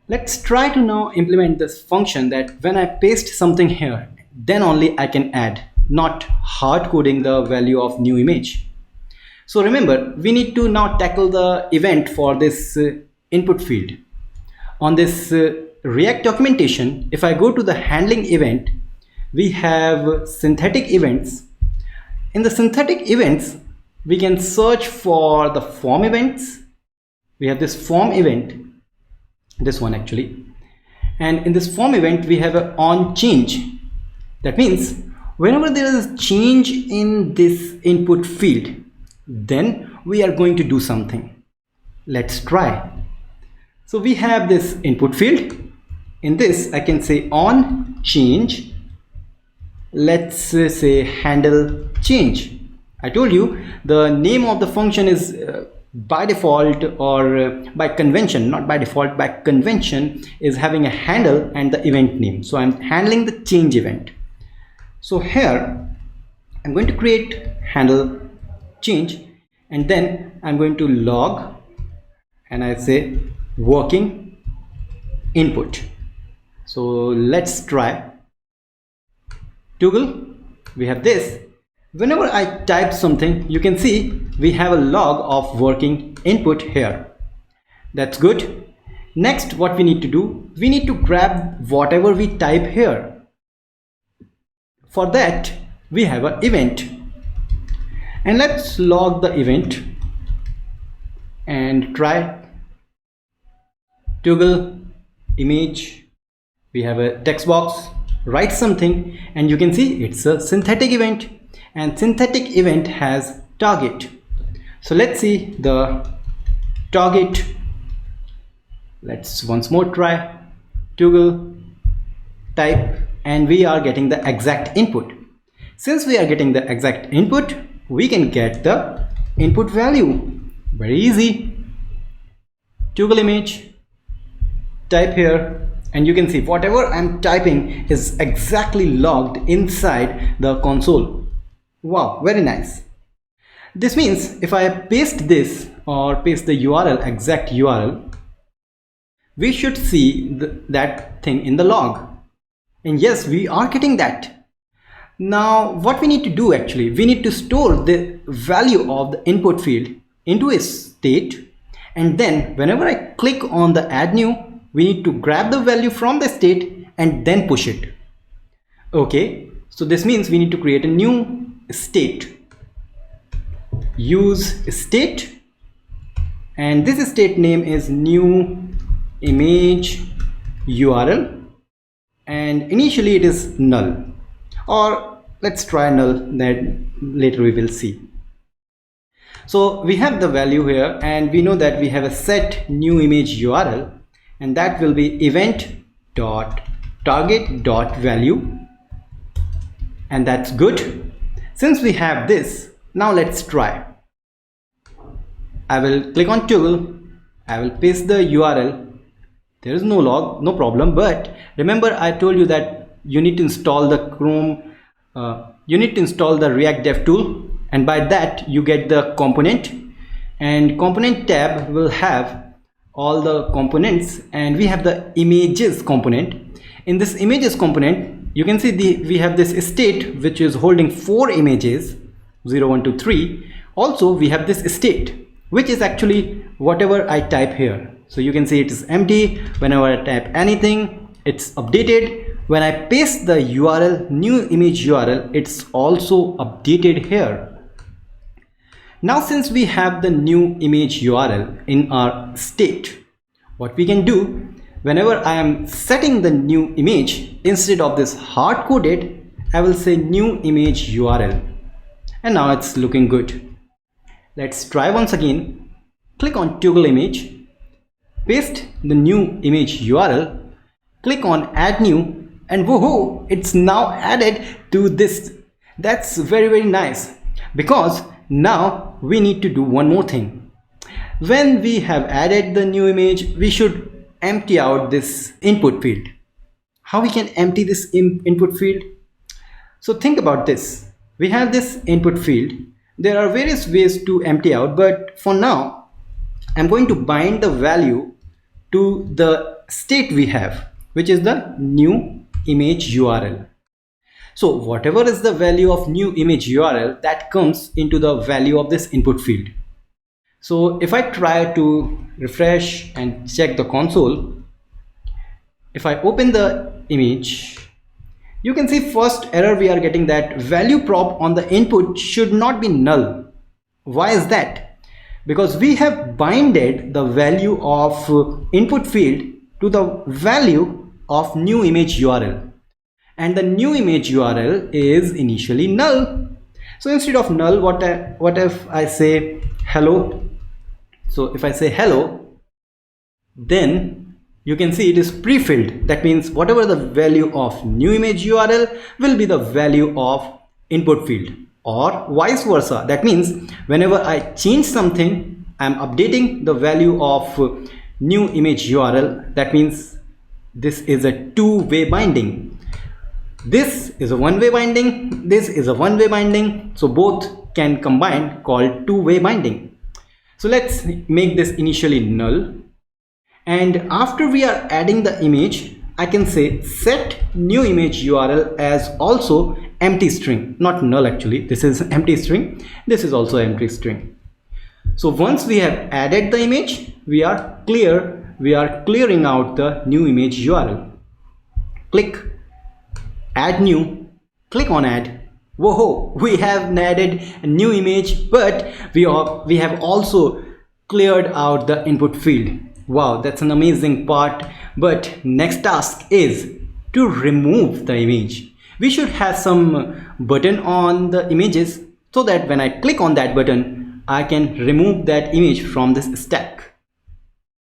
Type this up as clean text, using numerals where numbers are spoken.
Let's try to now implement this function that when I paste something here, then only I can add, not hard coding the value of new image. So remember, we need to now tackle the event for this input field. On this React documentation, if I go to the handling event, we have synthetic events. In the synthetic events, we can search for the form events. We have this form event, this one actually, and in this form event we have an OnChange. That means whenever there is a change in this input field, then we are going to do something. Let's try. So we have this input field. In this I can say OnChange. Let's say handle change. I told you the name of the function is by default, or by convention, not by default, by convention, is having a handle and the event name. So I'm handling the change event. So here I'm going to create handle change, and then I'm going to log, and I say working input. So let's try. Toggle, we have this. Whenever I type something, you can see we have a log of working input here. That's good. Next, what we need to do, we need to grab whatever we type here. For that, we have an event. And let's log the event and try. Toggle image, we have a text box, write something, and you can see it's a synthetic event. And synthetic event has target. So let's see the target. Let's once more try. Toggle, type, and we are getting the exact input. Since we are getting the exact input, we can get the input value. Very easy. Toggle image, type here, and you can see whatever I'm typing is exactly logged inside the console. Wow, very nice. This means if I paste this or paste the URL, exact URL, we should see that thing in the log. And yes, we are getting that. Now what we need to do, actually, we need to store the value of the input field into a state, and then whenever I click on the add new, we need to grab the value from the state and then push it. Okay, so this means we need to create a new state. Use state, and this state name is new image URL, and initially it is null, or let's try null, that later we will see. So we have the value here, and we know that we have a set new image URL, and that will be event.target.value, and that's good. Since we have this, now let's try. I will click on toggle, I will paste the URL. There is no log, no problem, but remember I told you that you need to install the you need to install the React Dev tool, and by that you get the component, and component tab will have all the components, and we have the images component. In this images component, you can see we have this state which is holding 4 images, 0, 1, 2, 3. Also we have this state which is actually whatever I type here. So you can see it is empty. Whenever I type anything, it's updated. When I paste the URL, new image URL, it's also updated here. Now since we have the new image URL in our state, what we can do, whenever I am setting the new image, instead of this hard-coded, I will say new image URL, and now it's looking good. Let's try once again. Click on toggle image, paste the new image URL, click on add new, and woohoo, it's now added to this. That's very nice, because now we need to do one more thing. When we have added the new image, we should empty out this input field. How we can empty this input field? So think about this. We have this input field. There are various ways to empty out, but for now I'm going to bind the value to the state we have, which is the new image URL. So whatever is the value of new image URL, that comes into the value of this input field. So if I try to refresh and check the console, if I open the image, you can see first error we are getting, that value prop on the input should not be null. Why is that? Because we have binded the value of input field to the value of new image URL, and the new image URL is initially null. So instead of null, what if I say hello? So if I say hello, then you can see it is pre-filled. That means whatever the value of new image URL will be the value of input field, or vice versa. That means whenever I change something, I'm updating the value of new image URL. That means this is a two-way binding. This is a one-way binding, this is a one-way binding, so both can combine, called two-way binding. So let's make this initially null, and after we are adding the image, I can say set new image URL as also empty string, not null actually, this is empty string, this is also empty string. So once we have added the image, we are clearing out the new image URL. Click add new, click on add. Whoa, we have added a new image, but we have also cleared out the input field. Wow, that's an amazing part. But next task is to remove the image. We should have some button on the images so that when I click on that button, I can remove that image from this stack.